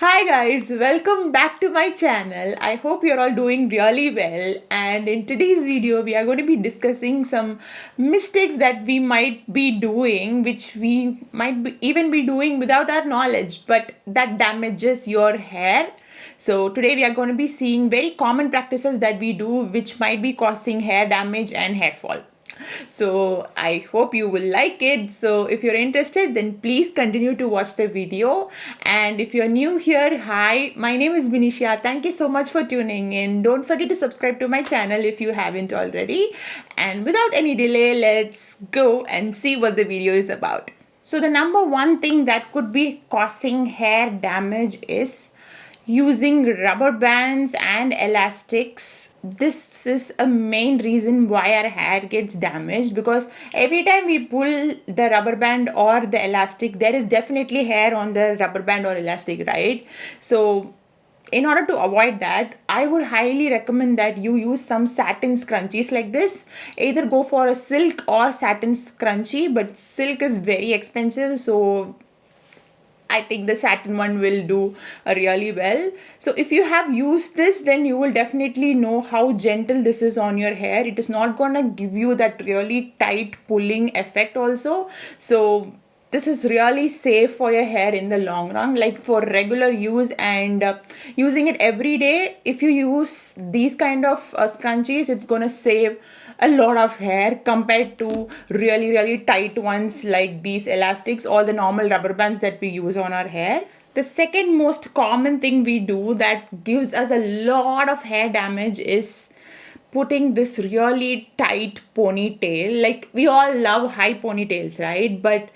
Hi guys, welcome back to my channel. I hope you're all doing really well, and in today's video we are going to be discussing some mistakes that we might be doing, which we might even be doing without our knowledge, but that damages your hair. So today we are going to be seeing very common practices that we do which might be causing hair damage and hair fall. So I hope you will like it. So if you're interested, then please continue to watch the video. And if you're new here, hi, my name is Binisha. Thank you so much for tuning in. Don't forget to subscribe to my channel if you haven't already. And without any delay, let's go and see what the video is about. So the number one thing that could be causing hair damage is using rubber bands and elastics. This is a main reason why our hair gets damaged, because every time we pull the rubber band or the elastic, there is definitely hair on the rubber band or elastic, right? So in order to avoid that, I would highly recommend that you use some satin scrunchies like this. Either go for a silk or satin scrunchie, but silk is very expensive, so I think the satin one will do really well. So if you have used this, then you will definitely know how gentle this is on your hair. It is not gonna give you that really tight pulling effect also. So this is really safe for your hair in the long run, like for regular use and using it every day. If you use these kind of scrunchies, it's gonna save a lot of hair compared to really tight ones like these elastics or the normal rubber bands that we use on our hair. The second most common thing we do that gives us a lot of hair damage is putting this really tight ponytail. Like, we all love high ponytails, right? But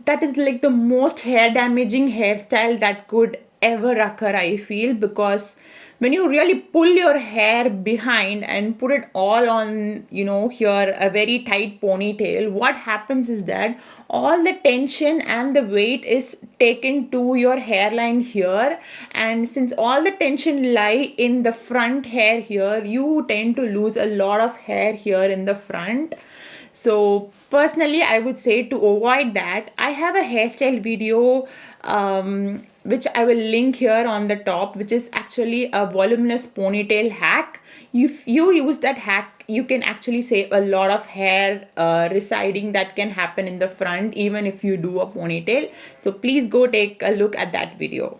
that is like the most hair damaging hairstyle that could ever occur, I feel, because when you really pull your hair behind and put it all on, here, a very tight ponytail, what happens is that all the tension and the weight is taken to your hairline here, and since all the tension lie in the front hair here, you tend to lose a lot of hair here in the front. So personally, I would say to avoid that, I have a hairstyle video which I will link here on the top, which is actually a voluminous ponytail hack. If you use that hack, you can actually save a lot of hair residing that can happen in the front, even if you do a ponytail. So please go take a look at that video.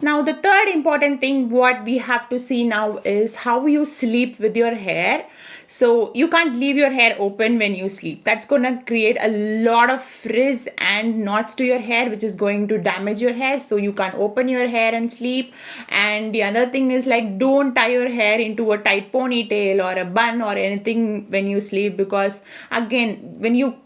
Now, the third important thing what we have to see now is how you sleep with your hair. So you can't leave your hair open when you sleep. That's going to create a lot of frizz and knots to your hair, which is going to damage your hair. So you can't open your hair and sleep. And the other thing is, like, don't tie your hair into a tight ponytail or a bun or anything when you sleep, because again, when you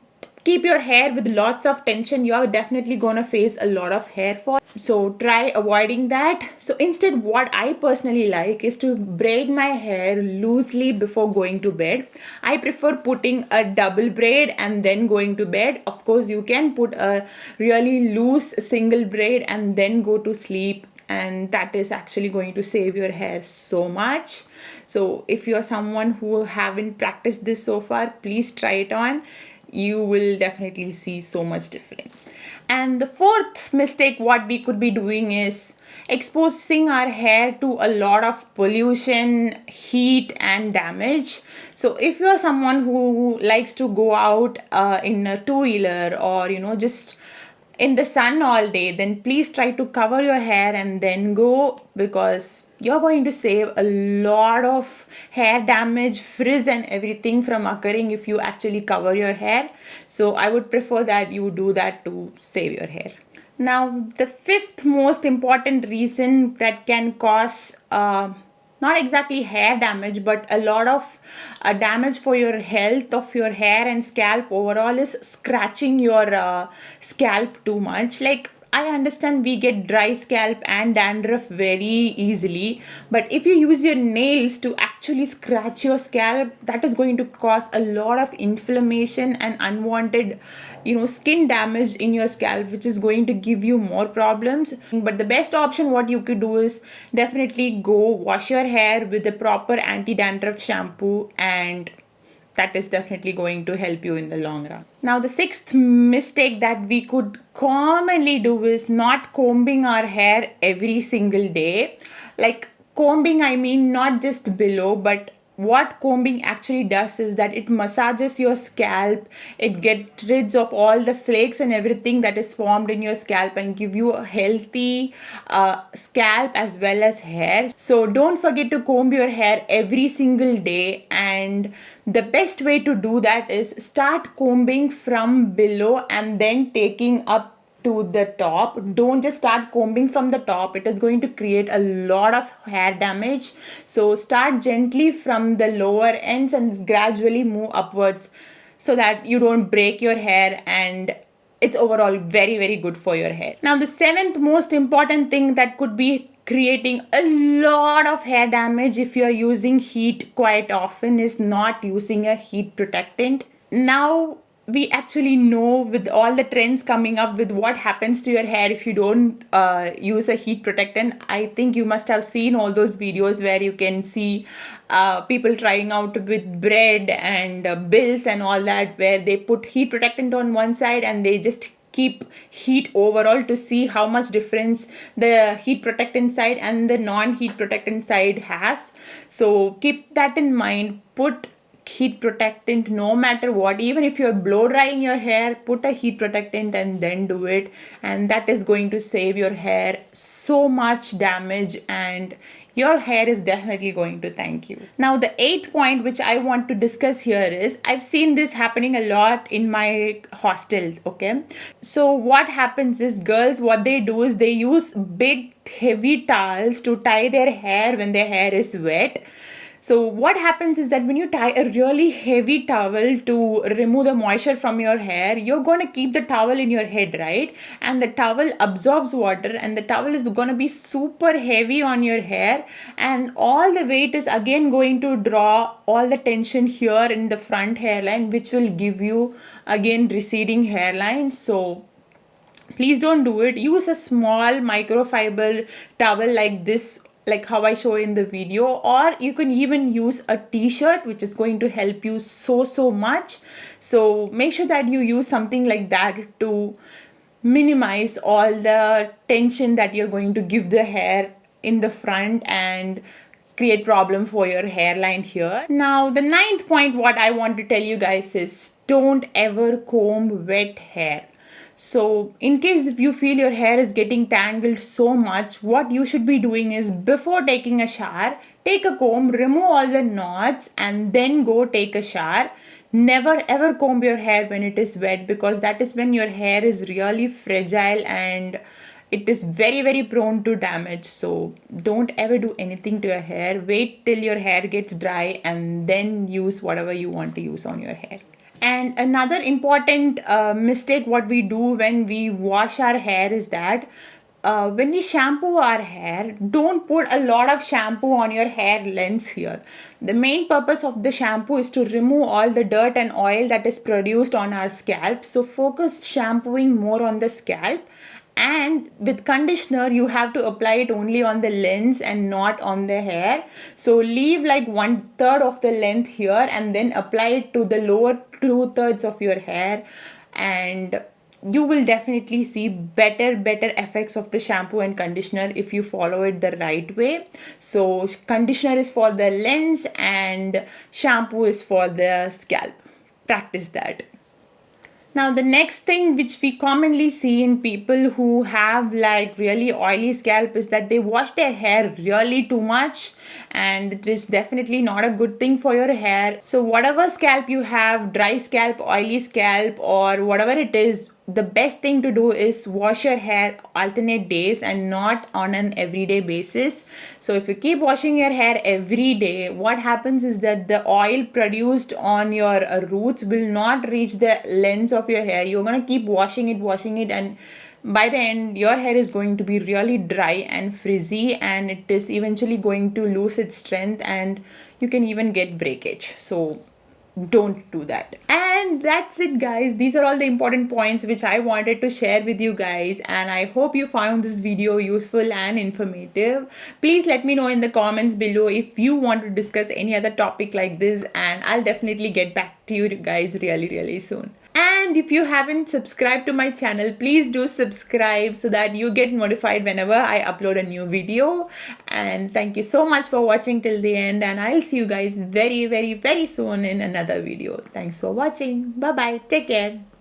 keep your hair with lots of tension, you are definitely gonna face a lot of hair fall. So try avoiding that. So instead, what I personally like is to braid my hair loosely before going to bed. I prefer putting a double braid and then going to bed. Of course, you can put a really loose single braid and then go to sleep, and that is actually going to save your hair so much. So if you're someone who haven't practiced this so far, please try it on. You will definitely see so much difference. And the fourth mistake what we could be doing is exposing our hair to a lot of pollution, heat and damage. So if you're someone who likes to go out in a two-wheeler, or just in the sun all day, then please try to cover your hair and then go, because you're going to save a lot of hair damage, frizz and everything from occurring if you actually cover your hair. So I would prefer that you do that to save your hair. Now, the fifth most important reason that can cause not exactly hair damage, but a lot of damage for your health of your hair and scalp overall is scratching your scalp too much. Like, I understand we get dry scalp and dandruff very easily, but if you use your nails to actually scratch your scalp, that is going to cause a lot of inflammation and unwanted, skin damage in your scalp, which is going to give you more problems. But the best option what you could do is definitely go wash your hair with the proper anti-dandruff shampoo and that is definitely going to help you in the long run. Now, the sixth mistake that we could commonly do is not combing our hair every single day. Like combing, I mean not just below, but what combing actually does is that it massages your scalp, it gets rid of all the flakes and everything that is formed in your scalp and give you a healthy scalp as well as hair. So don't forget to comb your hair every single day, and the best way to do that is start combing from below and then taking up to the top. Don't just start combing from the top, it is going to create a lot of hair damage. So start gently from the lower ends and gradually move upwards so that you don't break your hair, and it's overall very good for your hair. Now, the seventh most important thing that could be creating a lot of hair damage if you're using heat quite often is not using a heat protectant. Now, we actually know with all the trends coming up with what happens to your hair if you don't use a heat protectant. I think you must have seen all those videos where you can see people trying out with bread and bills and all that, where they put heat protectant on one side and they just keep heat overall to see how much difference the heat protectant side and the non-heat protectant side has. So keep that in mind. Put heat protectant no matter what. Even if you're blow drying your hair, put a heat protectant and then do it, and that is going to save your hair so much damage, and your hair is definitely going to thank you. Now, the eighth point which I want to discuss here is, I've seen this happening a lot in my hostel. Okay, so what happens is, girls, what they do is they use big heavy towels to tie their hair when their hair is wet. So what happens is that when you tie a really heavy towel to remove the moisture from your hair, you're going to keep the towel in your head, right? And the towel absorbs water, and the towel is going to be super heavy on your hair, and all the weight is again going to draw all the tension here in the front hairline, which will give you again receding hairline. So please don't do it. Use a small microfiber towel like this, like how I show in the video, or you can even use a t-shirt, which is going to help you so much. So make sure that you use something like that to minimize all the tension that you're going to give the hair in the front and create problem for your hairline here. Now, the ninth point what I want to tell you guys is, don't ever comb wet hair. So in case if you feel your hair is getting tangled so much, what you should be doing is, before taking a shower, take a comb, remove all the knots, and then go take a shower. Never ever comb your hair when it is wet, because that is when your hair is really fragile and it is very prone to damage. So don't ever do anything to your hair. Wait till your hair gets dry and then use whatever you want to use on your hair. And another important mistake what we do when we wash our hair is that when we shampoo our hair, don't put a lot of shampoo on your hair lengths here. The main purpose of the shampoo is to remove all the dirt and oil that is produced on our scalp. So focus shampooing more on the scalp. And with conditioner, you have to apply it only on the lens and not on the hair. So leave like 1/3 of the length here and then apply it to the lower 2/3 of your hair, and you will definitely see better effects of the shampoo and conditioner if you follow it the right way. So conditioner is for the lens and shampoo is for the scalp. Practice that. Now, the next thing which we commonly see in people who have like really oily scalp is that they wash their hair really too much, and it is definitely not a good thing for your hair. So whatever scalp you have, dry scalp, oily scalp, or whatever it is, the best thing to do is wash your hair alternate days and not on an everyday basis. So if you keep washing your hair every day, what happens is that the oil produced on your roots will not reach the lengths of your hair. You're going to keep washing it, and by the end your hair is going to be really dry and frizzy, and it is eventually going to lose its strength, and you can even get breakage. So don't do that. And that's it, guys. These are all the important points which I wanted to share with you guys, and I hope you found this video useful and informative. Please let me know in the comments below if you want to discuss any other topic like this, and I'll definitely get back to you guys really soon. And if you haven't subscribed to my channel, please do subscribe so that you get notified whenever I upload a new video. And thank you so much for watching till the end, and I'll see you guys very soon in another video. Thanks for watching. Bye bye. Take care.